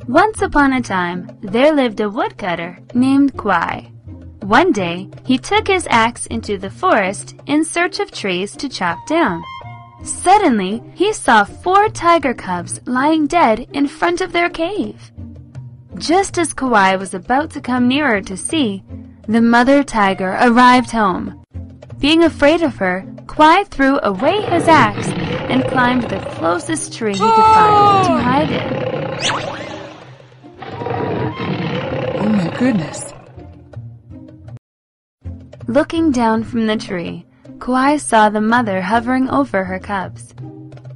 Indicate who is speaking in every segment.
Speaker 1: Once upon a time, there lived a woodcutter named Kwai. One day, he took his axe into the forest in search of trees to chop down. Suddenly, he saw 4 tiger cubs lying dead in front of their cave. Just as Kwai was about to come nearer to see, the mother tiger arrived home. Being afraid of her, Kwai threw away his axe and climbed the closest tree he could find to hide in.
Speaker 2: Oh my goodness.
Speaker 1: Looking down from the tree, Kwai saw the mother hovering over her cubs.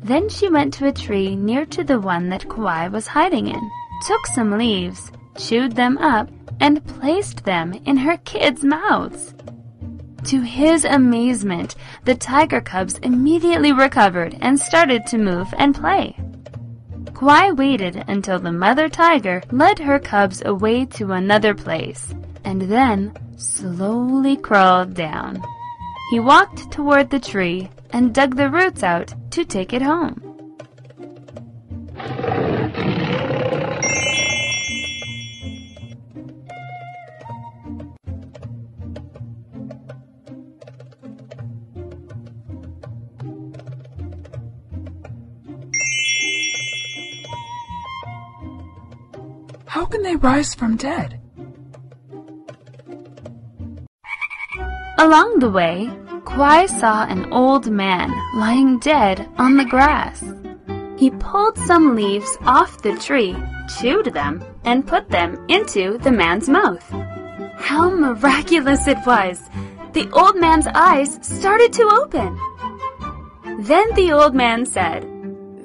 Speaker 1: Then she went to a tree near to the one that Kwai was hiding in, took some leaves, chewed them up, and placed them in her kids' mouths. To his amazement, the tiger cubs immediately recovered and started to move and play. Kwai waited until the mother tiger led her cubs away to another place, and then slowly crawled down. He walked toward the tree and dug the roots out to take it home.
Speaker 2: How can they rise from dead?
Speaker 1: Along the way, Kwai saw an old man lying dead on the grass. He pulled some leaves off the tree, chewed them, and put them into the man's mouth. How miraculous it was! The old man's eyes started to open. Then the old man said,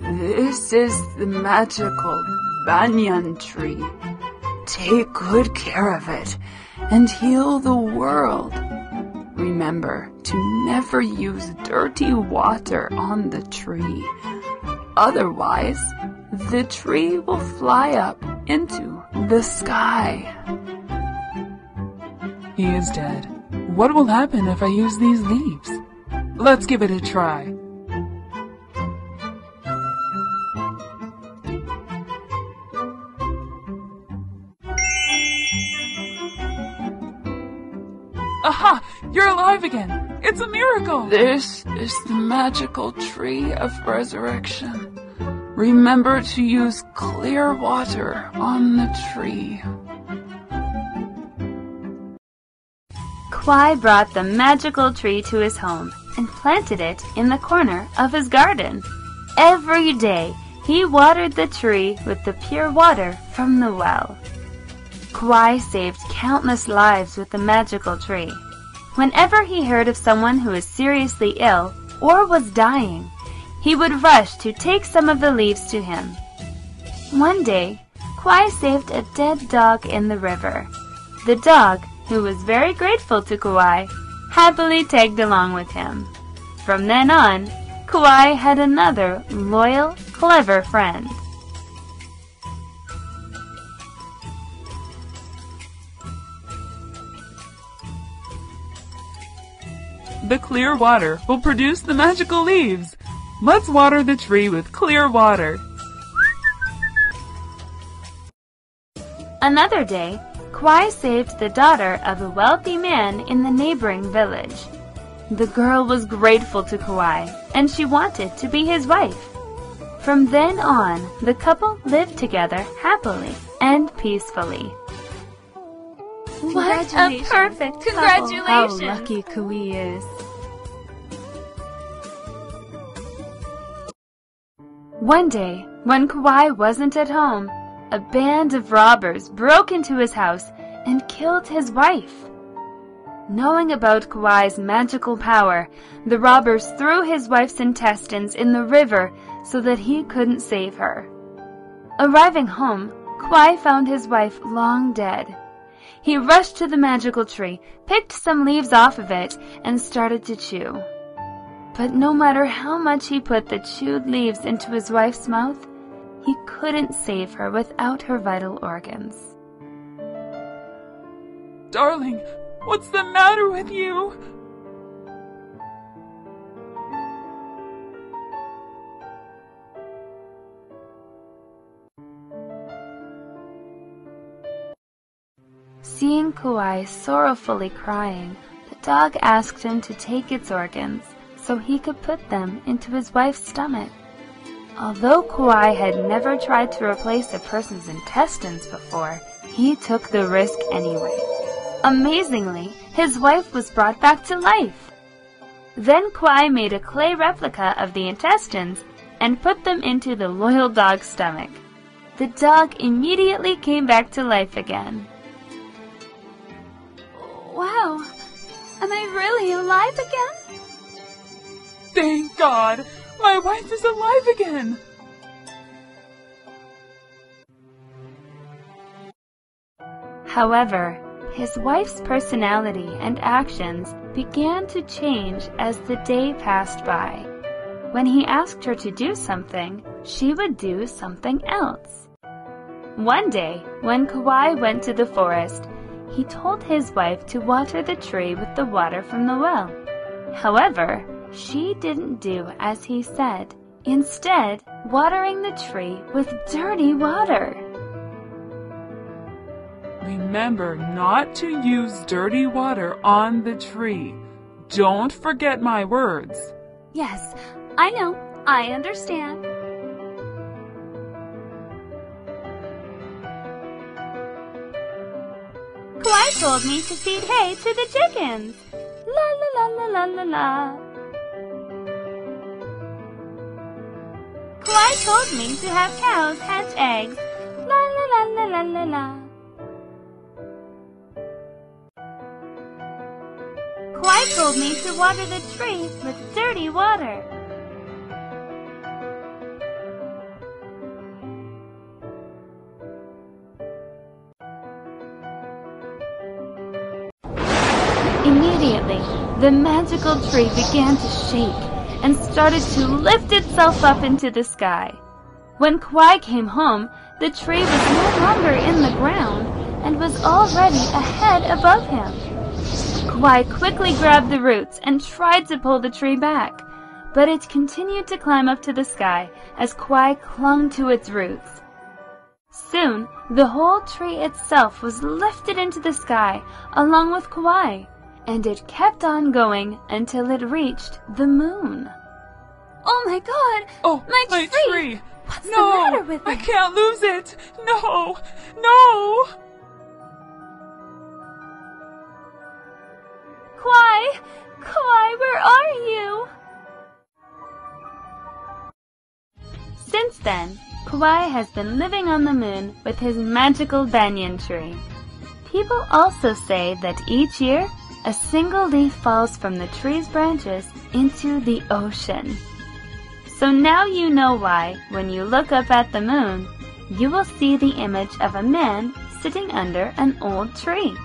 Speaker 3: "This is the magical banyan tree. Take good care of it and heal the world. Remember to never use dirty water on the tree. Otherwise, the tree will fly up into the sky."
Speaker 2: He is dead. What will happen if I use these leaves? Let's give it a try. Aha! You're alive again! It's a miracle!
Speaker 3: This is the magical tree of resurrection. Remember to use clear water on the tree.
Speaker 1: Kwai brought the magical tree to his home and planted it in the corner of his garden. Every day, he watered the tree with the pure water from the well. Kwai saved countless lives with the magical tree. Whenever he heard of someone who was seriously ill or was dying, he would rush to take some of the leaves to him. One day, Kwai saved a dead dog in the river. The dog, who was very grateful to Kwai, happily tagged along with him. From then on, Kwai had another loyal, clever friend.
Speaker 2: The clear water will produce the magical leaves. Let's water the tree with clear water.
Speaker 1: Another day, Kwai saved the daughter of a wealthy man in the neighboring village. The girl was grateful to Kwai, and she wanted to be his wife. From then on, the couple lived together happily and peacefully. What a perfect couple! How lucky Kui is. One day, when Kwai wasn't at home, a band of robbers broke into his house and killed his wife. Knowing about Kwai's magical power, the robbers threw his wife's intestines in the river so that he couldn't save her. Arriving home, Kwai found his wife long dead. He rushed to the magical tree, picked some leaves off of it, and started to chew. But no matter how much he put the chewed leaves into his wife's mouth, he couldn't save her without her vital organs.
Speaker 2: Darling, what's the matter with you?
Speaker 1: Seeing Kauai sorrowfully crying, the dog asked him to take its organs so he could put them into his wife's stomach. Although Kauai had never tried to replace a person's intestines before, he took the risk anyway. Amazingly, his wife was brought back to life. Then Kauai made a clay replica of the intestines and put them into the loyal dog's stomach. The dog immediately came back to life again.
Speaker 3: Wow, am I really alive again?
Speaker 2: Thank God! My wife is alive again!
Speaker 1: However, his wife's personality and actions began to change as the day passed by. When he asked her to do something, she would do something else. One day, when Kauai went to the forest, he told his wife to water the tree with the water from the well. However, she didn't do as he said, instead watering the tree with dirty water.
Speaker 2: Remember not to use dirty water on the tree. Don't forget my words.
Speaker 3: Yes, I know. I understand.
Speaker 1: Kauai told me to feed hay to the chickens. La la la la la la la. Kauai told me to have cows hatch eggs. La la la la la la la. Kauai told me to water the tree with dirty water. Immediately, the magical tree began to shake and started to lift itself up into the sky. When Kauai came home, the tree was no longer in the ground and was already a head above him. Kauai quickly grabbed the roots and tried to pull the tree back, but it continued to climb up to the sky as Kauai clung to its roots. Soon, the whole tree itself was lifted into the sky along with Kauai, and it kept on going until it reached the moon.
Speaker 3: Oh my God!
Speaker 2: Oh,
Speaker 3: my
Speaker 2: tree!
Speaker 3: What's
Speaker 2: No,
Speaker 3: the matter with it?
Speaker 2: I can't lose it! No! No!
Speaker 1: Kauai! Kauai, where are you? Since then, Kauai has been living on the moon with his magical banyan tree. People also say that each year, a single leaf falls from the tree's branches into the ocean. So now you know why, when you look up at the moon, you will see the image of a man sitting under an old tree.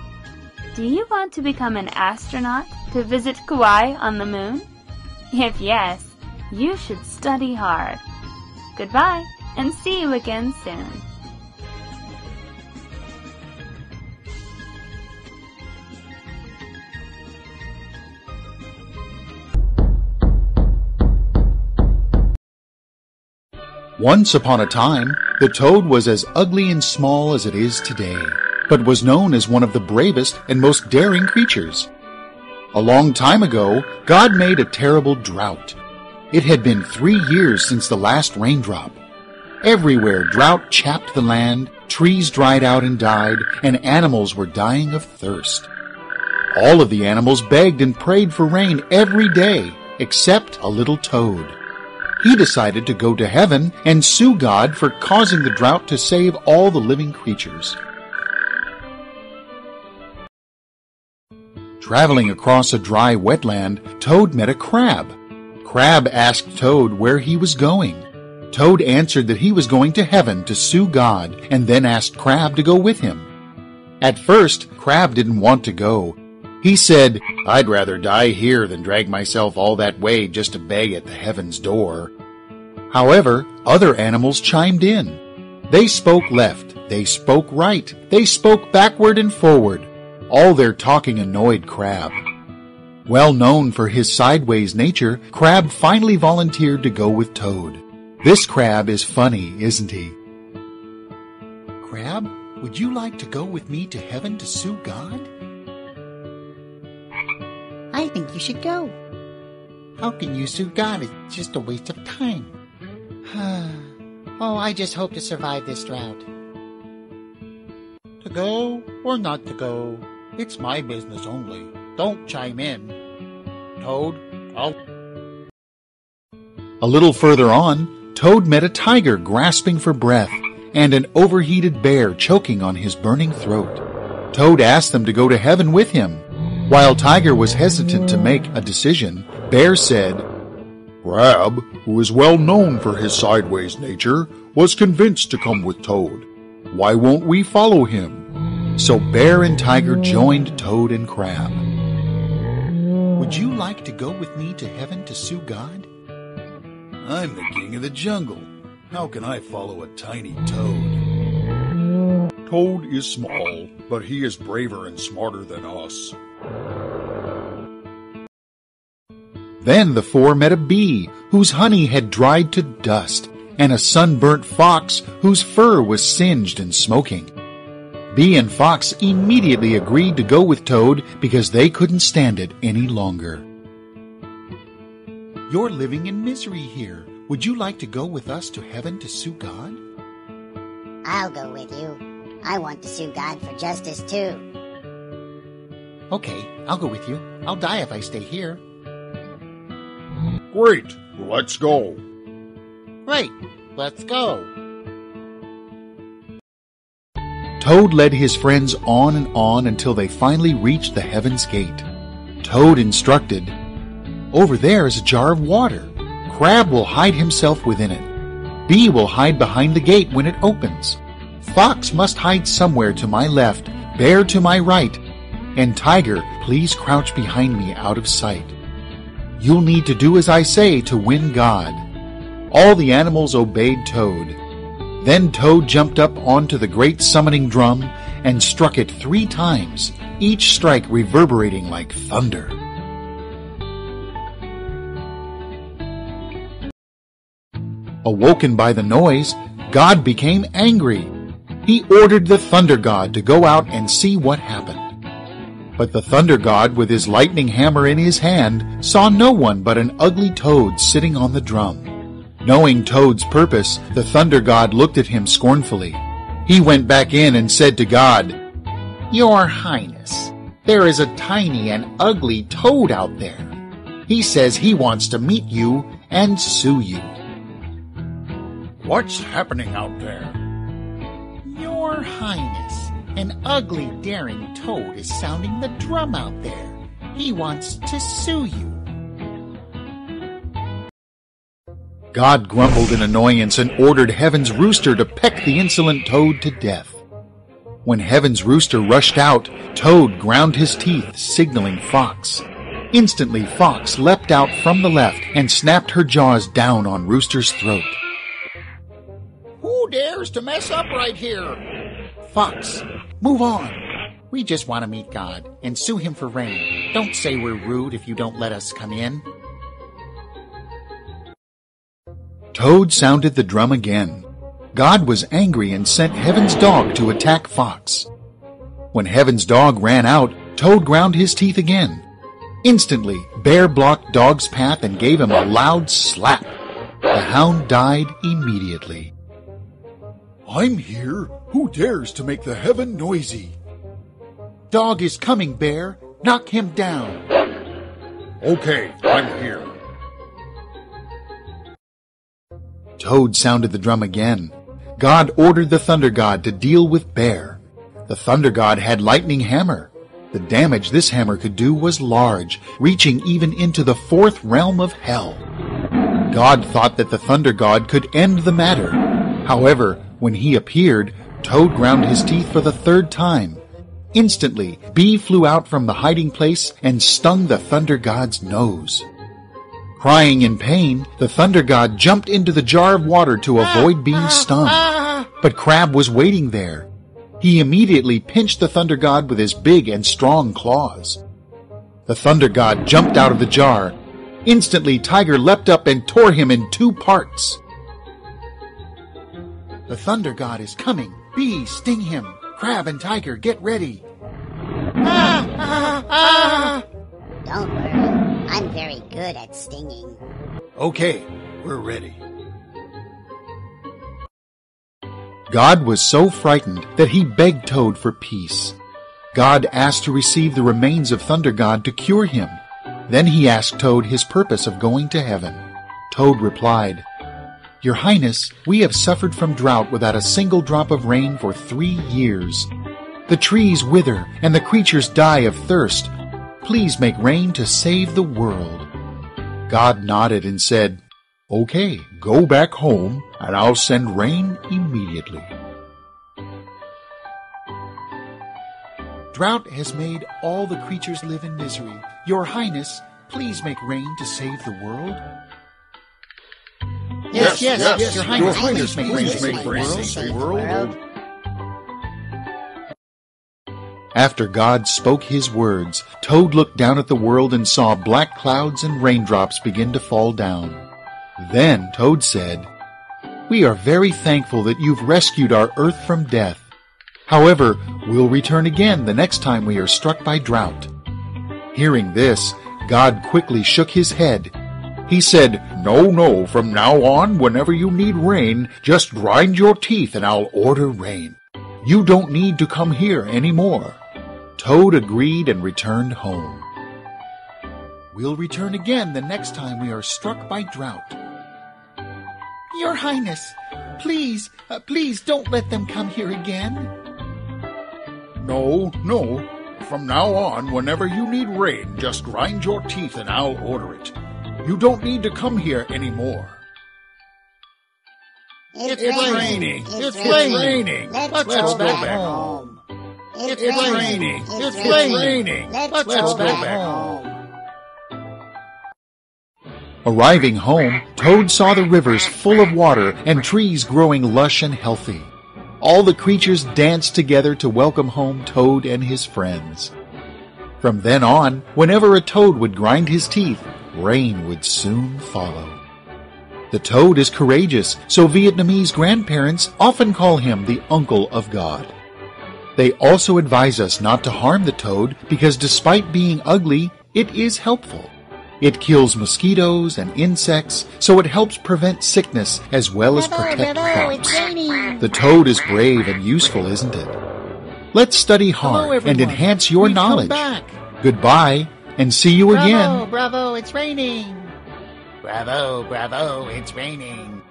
Speaker 1: Do you want to become an astronaut to visit Kauai on the moon? If yes, you should study hard. Goodbye, and see you again soon.
Speaker 4: Once upon a time, the toad was as ugly and small as it is today, but was known as one of the bravest and most daring creatures. A long time ago, God made a terrible drought. It had been 3 years since the last raindrop. Everywhere drought chapped the land, trees dried out and died, and animals were dying of thirst. All of the animals begged and prayed for rain every day, except a little toad. He decided to go to heaven and sue God for causing the drought to save all the living creatures. Traveling across a dry wetland, Toad met a crab. Crab asked Toad where he was going. Toad answered that he was going to heaven to sue God, and then asked Crab to go with him. At first, Crab didn't want to go. He said, "I'd rather die here than drag myself all that way just to beg at the heaven's door." However, other animals chimed in. They spoke left, they spoke right, they spoke backward and forward. All their talking annoyed Crab. Well known for his sideways nature, Crab finally volunteered to go with Toad. This Crab is funny, isn't he? "Crab, would you like to go with me to heaven to sue God?
Speaker 5: I think you should go.
Speaker 4: How can you sue God? It's just a waste of time.
Speaker 5: Oh, I just hope to survive this drought.
Speaker 4: To go or not to go, it's my business only. Don't chime in. Toad, A little further on, Toad met a tiger grasping for breath and an overheated bear choking on his burning throat. Toad asked them to go to heaven with him. While Tiger was hesitant to make a decision, Bear said, Crab, who is well known for his sideways nature, was convinced to come with Toad. Why won't we follow him? So Bear and Tiger joined Toad and Crab. Would you like to go with me to heaven to sue God? I'm the king of the jungle. How can I follow a tiny toad? Toad is small, but he is braver and smarter than us. Then the four met a bee whose honey had dried to dust, and a sunburnt fox whose fur was singed and smoking. Bee and Fox immediately agreed to go with Toad because they couldn't stand it any longer. You're living in misery here. Would you like to go with us to heaven to sue God?
Speaker 5: I'll go with you. I want to sue God for justice too.
Speaker 4: Okay, I'll go with you. I'll die if I stay here.
Speaker 6: Great, let's go.
Speaker 5: Right, let's go.
Speaker 4: Toad led his friends on and on until they finally reached the heaven's gate. Toad instructed, Over there is a jar of water. Crab will hide himself within it. Bee will hide behind the gate when it opens. Fox must hide somewhere to my left, Bear to my right, and Tiger, please crouch behind me out of sight. You'll need to do as I say to win God. All the animals obeyed Toad. Then Toad jumped up onto the great summoning drum and struck it 3 times, each strike reverberating like thunder. Awoken by the noise, God became angry. He ordered the Thunder God to go out and see what happened. But the Thunder God, with his lightning hammer in his hand, saw no one but an ugly toad sitting on the drum. Knowing Toad's purpose, the Thunder God looked at him scornfully. He went back in and said to God, Your Highness, there is a tiny and ugly toad out there. He says he wants to meet you and sue you.
Speaker 6: What's happening out there?
Speaker 5: Your Highness, an ugly, daring toad is sounding the drum out there. He wants to sue you.
Speaker 4: God grumbled in annoyance and ordered Heaven's rooster to peck the insolent toad to death. When Heaven's rooster rushed out, Toad ground his teeth, signaling Fox. Instantly, Fox leapt out from the left and snapped her jaws down on Rooster's throat.
Speaker 5: Who dares to mess up right here?
Speaker 4: Fox, move on.
Speaker 5: We just want to meet God and sue him for rain. Don't say we're rude if you don't let us come in.
Speaker 4: Toad sounded the drum again. God was angry and sent Heaven's dog to attack Fox. When Heaven's dog ran out, Toad ground his teeth again. Instantly, Bear blocked Dog's path and gave him a loud slap. The hound died immediately.
Speaker 6: I'm here. Who dares to make the heaven noisy?
Speaker 4: Dog is coming, Bear. Knock him down.
Speaker 6: Okay, I'm here.
Speaker 4: Toad sounded the drum again. God ordered the Thunder God to deal with Bear. The Thunder God had lightning hammer. The damage this hammer could do was large, reaching even into the 4th realm of hell. God thought that the Thunder God could end the matter. However, when he appeared, Toad ground his teeth for the 3rd time. Instantly, Bee flew out from the hiding place and stung the Thunder God's nose. Crying in pain, the Thunder God jumped into the jar of water to avoid being stung. But Crab was waiting there. He immediately pinched the Thunder God with his big and strong claws. The Thunder God jumped out of the jar. Instantly, Tiger leapt up and tore him in 2 parts. The Thunder God is coming. Bee, sting him. Crab and Tiger, get ready.
Speaker 7: Don't worry, I'm very good at stinging.
Speaker 4: Okay, we're ready. God was so frightened that he begged Toad for peace. God asked to receive the remains of Thunder God to cure him. Then he asked Toad his purpose of going to heaven. Toad replied, "Your Highness, we have suffered from drought without a single drop of rain for 3 years. The trees wither and the creatures die of thirst. Please make rain to save the world." God nodded and said, "Okay, go back home and I'll send rain immediately." Drought has made all the creatures live in misery. Your Highness, please make rain to save the world.
Speaker 5: Yes,
Speaker 4: Your Highness,
Speaker 5: please make rain to save the world.
Speaker 4: After God spoke his words, Toad looked down at the world and saw black clouds and raindrops begin to fall down. Then Toad said, "We are very thankful that you've rescued our earth from death. However, we'll return again the next time we are struck by drought." Hearing this, God quickly shook his head. He said, No, from now on, whenever you need rain, just grind your teeth and I'll order rain. You don't need to come here anymore." Toad agreed and returned home. "We'll return again the next time we are struck by drought."
Speaker 5: Your Highness, please don't let them come here again.
Speaker 6: No. From now on, whenever you need rain, just grind your teeth and I'll order it. You don't need to come here anymore.
Speaker 7: It's
Speaker 5: raining.
Speaker 7: It's
Speaker 5: raining.
Speaker 7: Let's
Speaker 5: go back
Speaker 7: home. It's
Speaker 5: raining.
Speaker 7: It's
Speaker 5: raining.
Speaker 7: Let's go back home.
Speaker 4: Arriving home, Toad saw the rivers full of water and trees growing lush and healthy. All the creatures danced together to welcome home Toad and his friends. From then on, whenever a toad would grind his teeth, rain would soon follow. The toad is courageous, so Vietnamese grandparents often call him the Uncle of God. They also advise us not to harm the toad because despite being ugly, it is helpful. It kills mosquitoes and insects, so it helps prevent sickness as well as protect crops. The toad is brave and useful, isn't it? Let's study hard and enhance your knowledge. Goodbye, and see you again.
Speaker 5: Bravo, it's raining. Bravo, it's raining.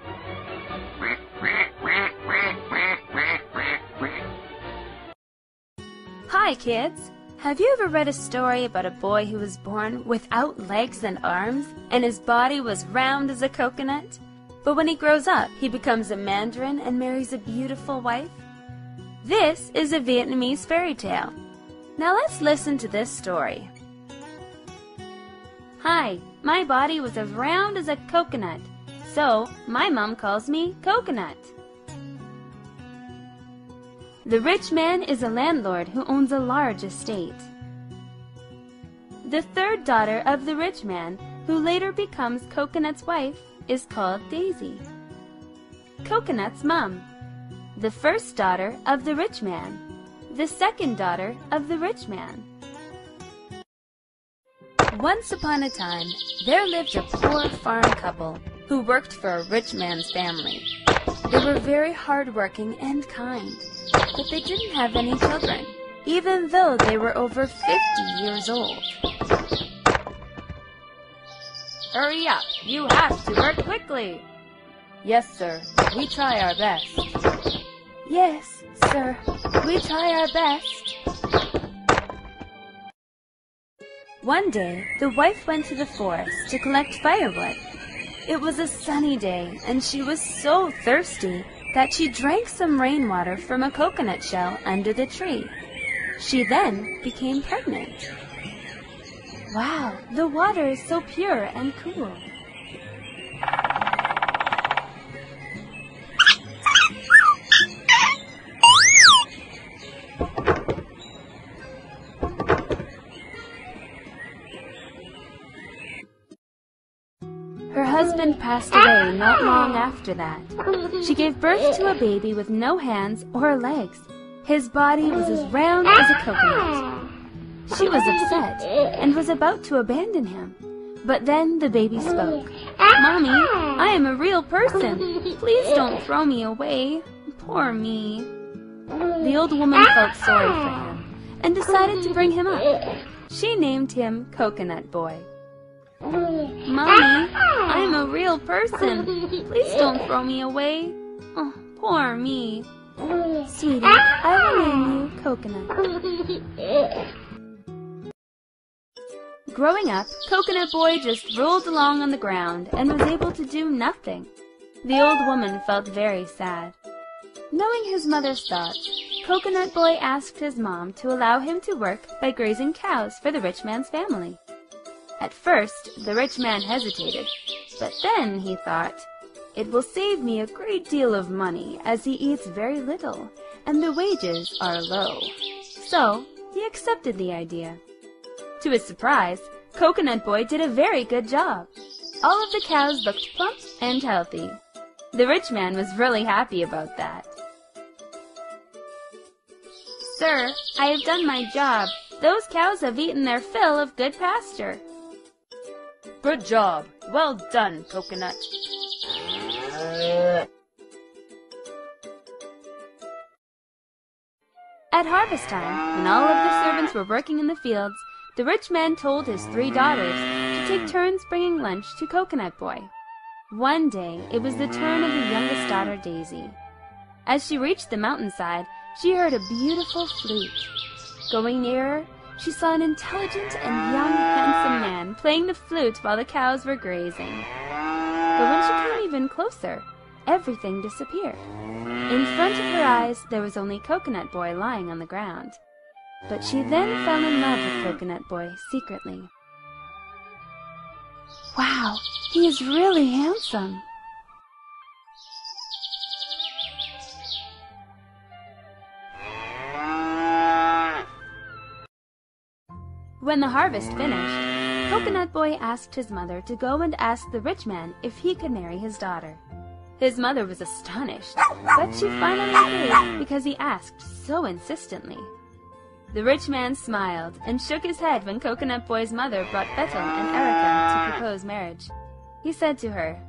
Speaker 1: Hi, kids! Have you ever read a story about a boy who was born without legs and arms, and his body was round as a coconut? But when he grows up, he becomes a mandarin and marries a beautiful wife? This is a Vietnamese fairy tale. Now let's listen to this story. Hi, my body was as round as a coconut, so my mom calls me Coconut. The rich man is a landlord who owns a large estate. The third daughter of the rich man, who later becomes Coconut's wife, is called Daisy. Coconut's mom. The first daughter of the rich man. The second daughter of the rich man. Once upon a time, there lived a poor farm couple who worked for a rich man's family. They were very hardworking and kind, but they didn't have any children, even though they were over 50 years old. Hurry up! You have to work quickly! Yes, sir. We try our best. Yes, sir. We try our best. One day, the wife went to the forest to collect firewood. It was a sunny day, and she was so thirsty that she drank some rainwater from a coconut shell under the tree. She then became pregnant. Wow, the water is so pure and cool. Her husband passed away not long after that. She gave birth to a baby with no hands or legs, His body was as round as a coconut. She was upset and was about to abandon him. But then the baby spoke. "Mommy, I am a real person. Please don't throw me away. Poor me." The old woman felt sorry for him and decided to bring him up. She named him Coconut Boy. "Mommy, I am a real person. Please don't throw me away. Oh, poor me. Sweetie, I will name you Coconut." Growing up, Coconut Boy just rolled along on the ground and was able to do nothing. The old woman felt very sad. Knowing his mother's thoughts, Coconut Boy asked his mom to allow him to work by grazing cows for the rich man's family. At first, the rich man hesitated, but then he thought, "It will save me a great deal of money as he eats very little and the wages are low." So, he accepted the idea. To his surprise, Coconut Boy did a very good job. All of the cows looked plump and healthy. The rich man was really happy about that. "Sir, I have done my job. Those cows have eaten their fill of good pasture."
Speaker 8: Good job. Well done, Coconut.
Speaker 1: At harvest time, when all of the servants were working in the fields, the rich man told his 3 daughters to take turns bringing lunch to Coconut Boy. One day, it was the turn of the youngest daughter, Daisy. As she reached the mountainside, she heard a beautiful flute. Going nearer, she saw an intelligent and young, handsome man playing the flute while the cows were grazing. But when she came even closer, everything disappeared. In front of her eyes, there was only Coconut Boy lying on the ground. But she then fell in love with Coconut Boy secretly. "Wow, he is really handsome." When the harvest finished, Coconut Boy asked his mother to go and ask the rich man if he could marry his daughter. His mother was astonished, but she finally agreed because he asked so insistently. The rich man smiled and shook his head when Coconut Boy's mother brought Bethel and Erica to propose marriage. He said to her,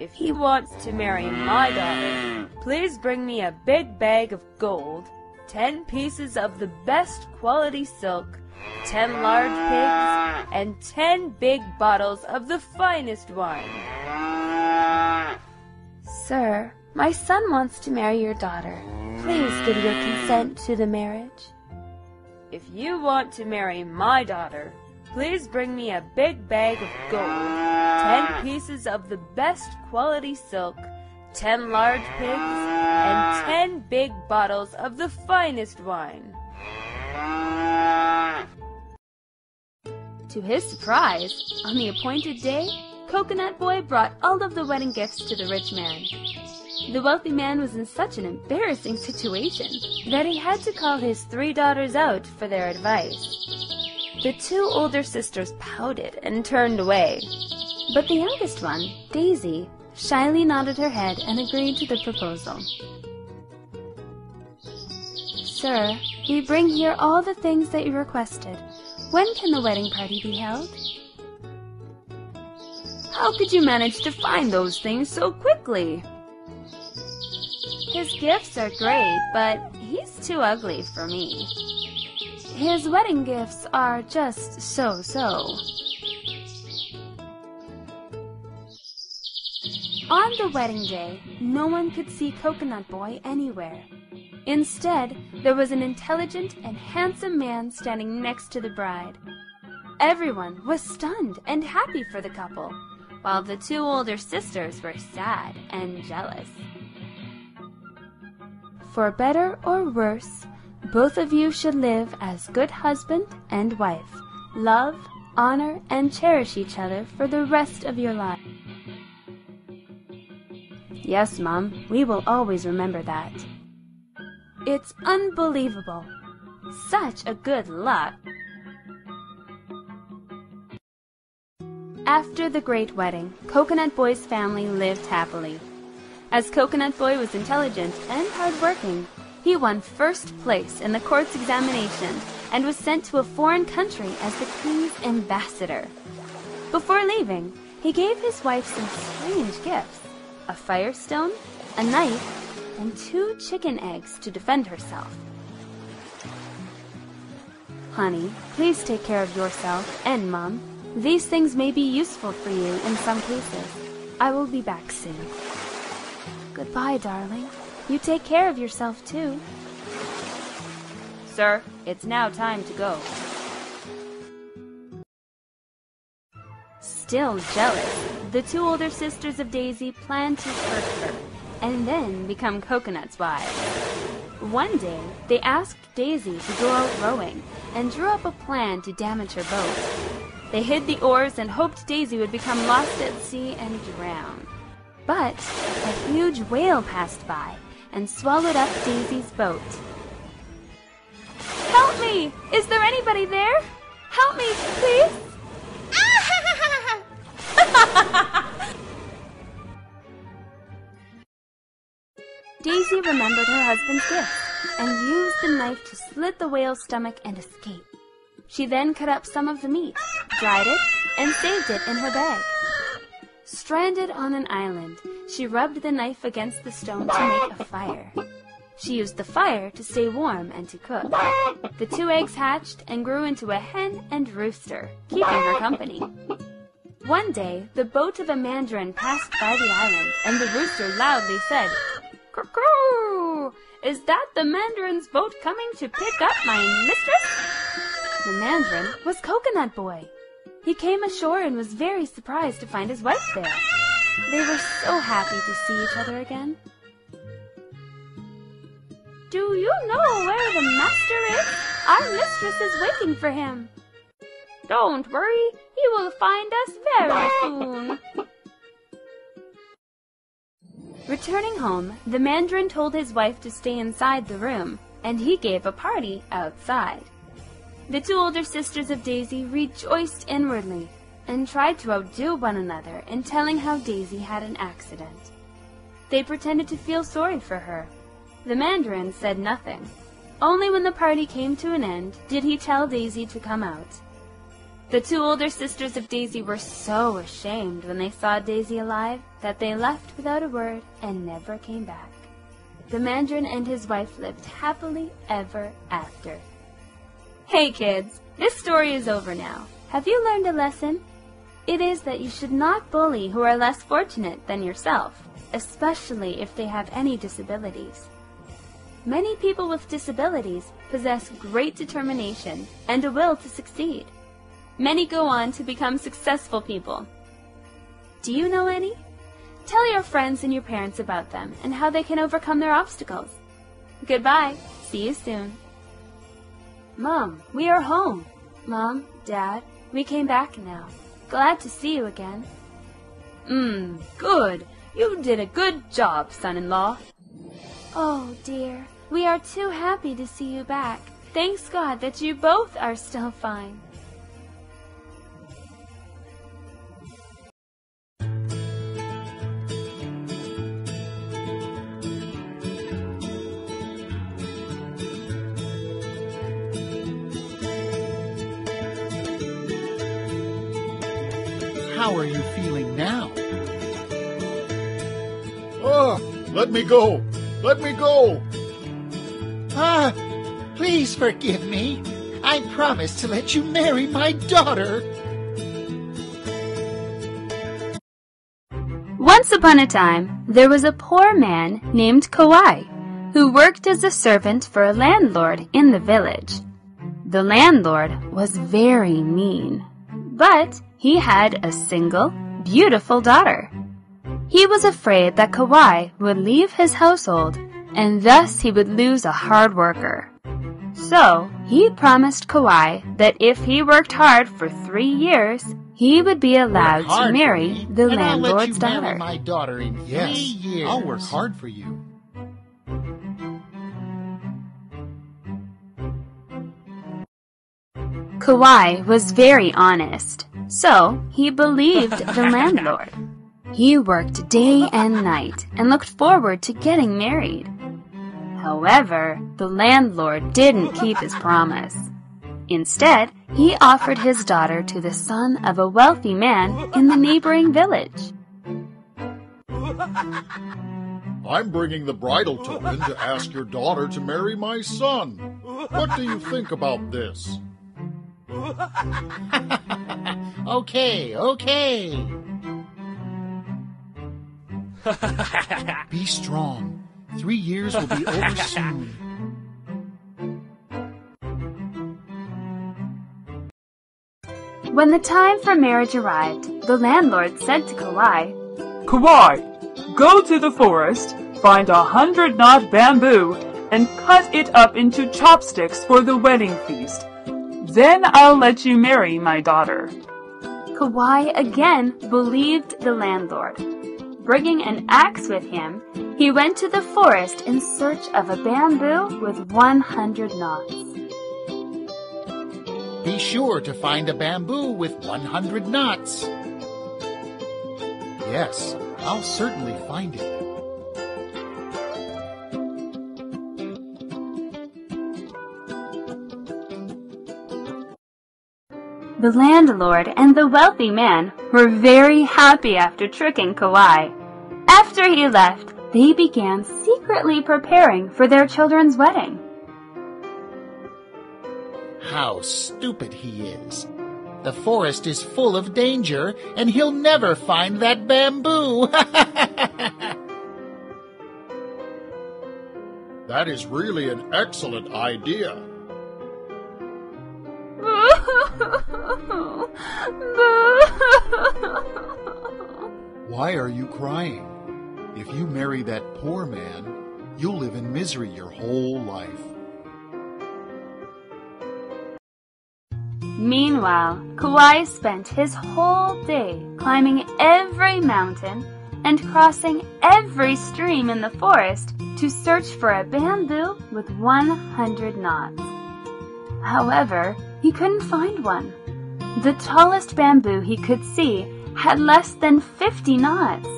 Speaker 8: If he wants to marry my daughter, please bring me a big bag of gold, 10 pieces of the best quality silk, 10 large pigs, and 10 big bottles of the finest wine."
Speaker 1: "Sir, my son wants to marry your daughter. Please give your consent to the marriage."
Speaker 8: If you want to marry my daughter, please bring me a big bag of gold, 10 pieces of the best quality silk, 10 large pigs, and 10 big bottles of the finest wine.
Speaker 1: To his surprise, on the appointed day, Coconut Boy brought all of the wedding gifts to the rich man. The wealthy man was in such an embarrassing situation that he had to call his 3 daughters out for their advice. The 2 older sisters pouted and turned away, but the youngest one, Daisy, shyly nodded her head and agreed to the proposal. "Sir, we bring here all the things that you requested. When can the wedding party be held?"
Speaker 8: How could you manage to find those things so quickly?
Speaker 1: "His gifts are great, but he's too ugly for me. His wedding gifts are just so-so." On the wedding day, no one could see Coconut Boy anywhere. Instead, there was an intelligent and handsome man standing next to the bride. Everyone was stunned and happy for the couple, while the 2 older sisters were sad and jealous. For better or worse, both of you should live as good husband and wife, love, honor, and cherish each other for the rest of your life. Yes, Mom, we will always remember that. It's unbelievable. Such a good luck. After the great wedding, Coconut Boy's family lived happily. As Coconut Boy was intelligent and hardworking, he won first place in the court's examination and was sent to a foreign country as the king's ambassador. Before leaving, he gave his wife some strange gifts: a firestone, a knife, and 2 chicken eggs to defend herself. Honey, please take care of yourself and Mom. These things may be useful for you in some cases. I will be back soon. Goodbye, darling. You take care of yourself, too.
Speaker 8: Sir, it's now time to go.
Speaker 1: Still jealous, the 2 older sisters of Daisy plan to hurt her and then become Coconut's wives. One day, they asked Daisy to go out rowing and drew up a plan to damage her boat. They hid the oars and hoped Daisy would become lost at sea and drown. But a huge whale passed by and swallowed up Daisy's boat. Help me! Is there anybody there? Help me, please! Daisy remembered her husband's gift and used the knife to slit the whale's stomach and escape. She then cut up some of the meat, dried it, and saved it in her bag. Stranded on an island, she rubbed the knife against the stone to make a fire. She used the fire to stay warm and to cook. The 2 eggs hatched and grew into a hen and rooster, keeping her company. One day, the boat of a mandarin passed by the island, and the rooster loudly said, "Cuckoo! Is that the mandarin's boat coming to pick up my mistress?" The mandarin was Coconut Boy. He came ashore and was very surprised to find his wife there. They were so happy to see each other again. "Do you know where the master is? Our mistress is waiting for him." "Don't worry, he will find us very soon." Returning home, the mandarin told his wife to stay inside the room, and he gave a party outside. The 2 older sisters of Daisy rejoiced inwardly and tried to outdo one another in telling how Daisy had an accident. They pretended to feel sorry for her. The mandarin said nothing. Only when the party came to an end did he tell Daisy to come out. The 2 older sisters of Daisy were so ashamed when they saw Daisy alive that they left without a word and never came back. The mandarin and his wife lived happily ever after. Hey kids, this story is over now. Have you learned a lesson? It is that you should not bully who are less fortunate than yourself, especially if they have any disabilities. Many people with disabilities possess great determination and a will to succeed. Many go on to become successful people. Do you know any? Tell your friends and your parents about them and how they can overcome their obstacles. Goodbye. See you soon. Mom, we are home. Mom, Dad, we came back now. Glad to see you again.
Speaker 8: Good. You did a good job, son-in-law.
Speaker 1: Oh, dear. We are too happy to see you back. Thanks God that you both are still fine.
Speaker 5: How are you feeling now?
Speaker 6: Oh, let me go! Let me go!
Speaker 5: Please forgive me. I promised to let you marry my daughter.
Speaker 1: Once upon a time, there was a poor man named Kauai, who worked as a servant for a landlord in the village. The landlord was very mean, but he had a single, beautiful daughter. He was afraid that Kauai would leave his household, and thus he would lose a hard worker. So he promised Kauai that if he worked hard for 3 years, he would be allowed to marry the landlord's daughter.
Speaker 5: Marry my daughter in 3 years.
Speaker 4: I'll work hard for you.
Speaker 1: Kauai was very honest, so he believed the landlord. He worked day and night and looked forward to getting married. However, the landlord didn't keep his promise. Instead, he offered his daughter to the son of a wealthy man in the neighboring village.
Speaker 6: I'm bringing the bridal token to ask your daughter to marry my son. What do you think about this?
Speaker 5: Okay.
Speaker 4: Be strong. 3 years will be over soon.
Speaker 1: When the time for marriage arrived, the landlord said to Kauai,
Speaker 2: Kauai, go to the forest, find 100-knot bamboo, and cut it up into chopsticks for the wedding feast. Then I'll let you marry my daughter.
Speaker 1: Kauai again believed the landlord. Bringing an axe with him, he went to the forest in search of a bamboo with 100 knots.
Speaker 5: Be sure to find a bamboo with 100 knots.
Speaker 4: Yes, I'll certainly find it.
Speaker 1: The landlord and the wealthy man were very happy after tricking Kauai. After he left, they began secretly preparing for their children's wedding.
Speaker 5: How stupid he is. The forest is full of danger, and he'll never find that bamboo.
Speaker 6: That is really an excellent idea.
Speaker 4: Why are you crying? If you marry that poor man, you'll live in misery your whole life.
Speaker 1: Meanwhile, Kauai spent his whole day climbing every mountain and crossing every stream in the forest to search for a bamboo with 100 knots. However, he couldn't find one. The tallest bamboo he could see had less than 50 knots.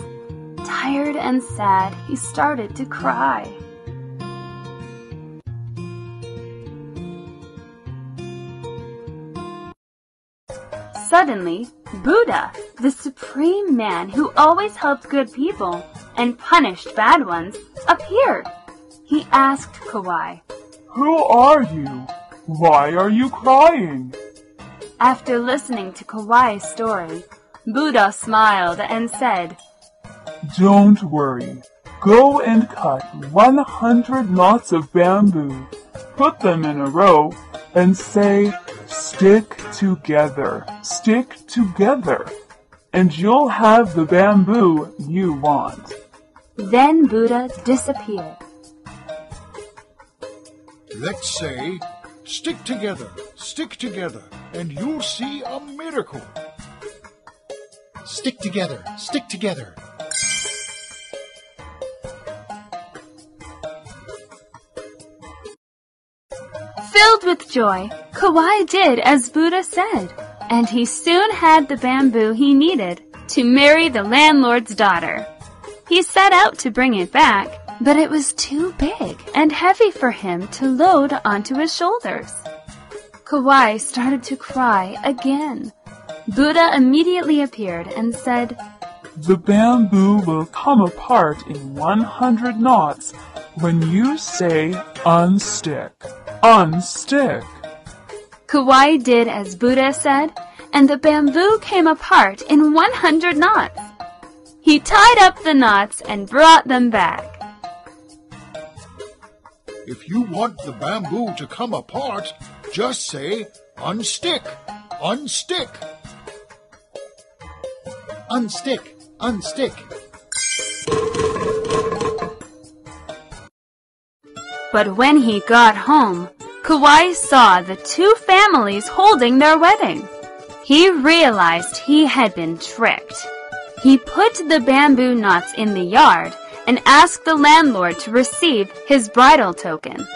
Speaker 1: Tired and sad, he started to cry. Suddenly, Buddha, the supreme man who always helped good people and punished bad ones, appeared. He asked Kauai,
Speaker 2: Who are you? Why are you crying?
Speaker 1: After listening to Kauai's story, Buddha smiled and said,
Speaker 2: Don't worry. Go and cut 100 knots of bamboo, put them in a row, and say, Stick together, and you'll have the bamboo you want.
Speaker 1: Then Buddha disappeared.
Speaker 6: Let's say, stick together, and you'll see a miracle.
Speaker 5: Stick together.
Speaker 1: Filled with joy, Kauai did as Buddha said, and he soon had the bamboo he needed to marry the landlord's daughter. He set out to bring it back, but it was too big and heavy for him to load onto his shoulders. Kauai started to cry again. Buddha immediately appeared and said,
Speaker 2: The bamboo will come apart in 100 knots when you say unstick.
Speaker 1: Kauai did as Buddha said, and the bamboo came apart in 100 knots. He tied up the knots and brought them back.
Speaker 6: If you want the bamboo to come apart, just say, unstick.
Speaker 5: Unstick.
Speaker 1: But when he got home, Kauai saw the two families holding their wedding. He realized he had been tricked. He put the bamboo knots in the yard and asked the landlord to receive his bridal token.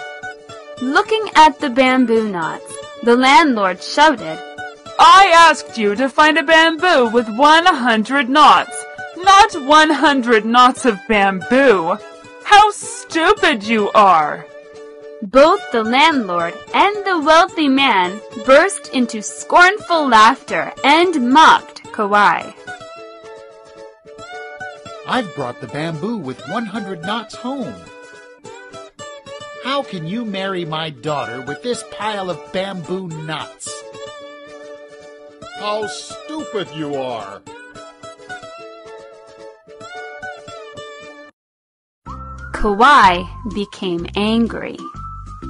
Speaker 1: Looking at the bamboo knots, the landlord shouted,
Speaker 2: I asked you to find a bamboo with 100 knots, not 100 knots of bamboo. How stupid you are!
Speaker 1: Both the landlord and the wealthy man burst into scornful laughter and mocked Kauai.
Speaker 5: I've brought the bamboo with 100 knots home. How can you marry my daughter with this pile of bamboo knots?
Speaker 6: How stupid you are!
Speaker 1: Kauai became angry.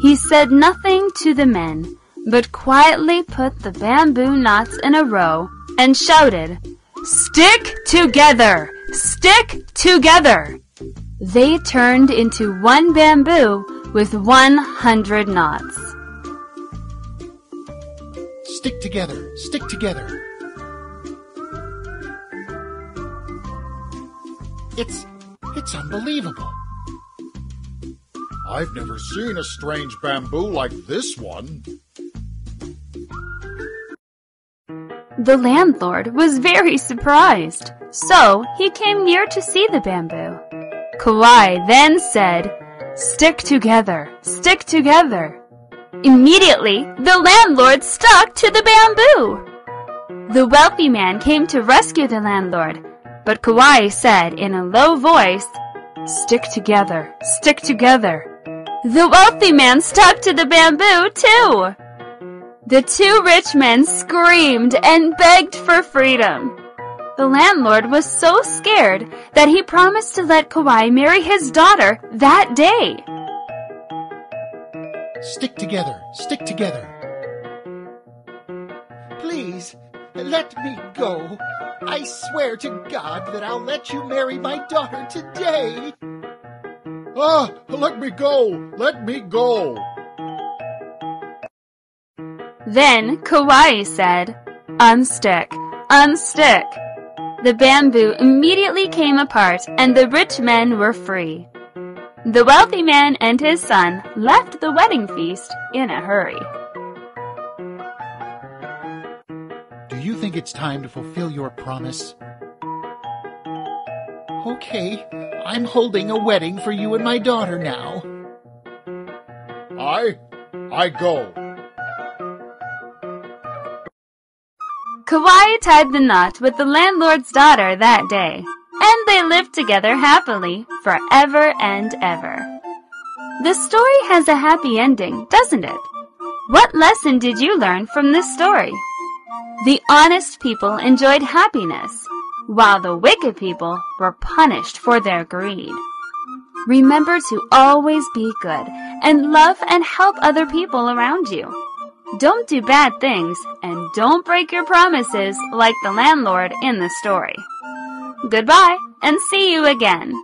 Speaker 1: He said nothing to the men, but quietly put the bamboo knots in a row and shouted, "Stick together! Stick together!" They turned into one bamboo with 100 knots.
Speaker 5: Stick together, stick together. It's unbelievable.
Speaker 6: I've never seen a strange bamboo like this one.
Speaker 1: The landlord was very surprised, so he came near to see the bamboo. Kauai then said, "Stick together, stick together." Immediately, the landlord stuck to the bamboo. The wealthy man came to rescue the landlord, but Kauai said in a low voice, "Stick together, stick together." The wealthy man stuck to the bamboo too. The two rich men screamed and begged for freedom. The landlord was so scared that he promised to let Kauai marry his daughter that day.
Speaker 5: Stick together, stick together. Please, let me go. I swear to God that I'll let you marry my daughter today.
Speaker 6: Ah, let me go! Let me go!
Speaker 1: Then Kauai said, "Unstick, unstick." The bamboo immediately came apart and the rich men were free. The wealthy man and his son left the wedding feast in a hurry.
Speaker 5: Do you think it's time to fulfill your promise? Okay, I'm holding a wedding for you and my daughter now.
Speaker 6: I go.
Speaker 1: Kauai tied the knot with the landlord's daughter that day, and they lived together happily forever and ever. The story has a happy ending, doesn't it? What lesson did you learn from this story? The honest people enjoyed happiness, while the wicked people were punished for their greed. Remember to always be good and love and help other people around you. Don't do bad things and don't break your promises like the landlord in the story. Goodbye and see you again.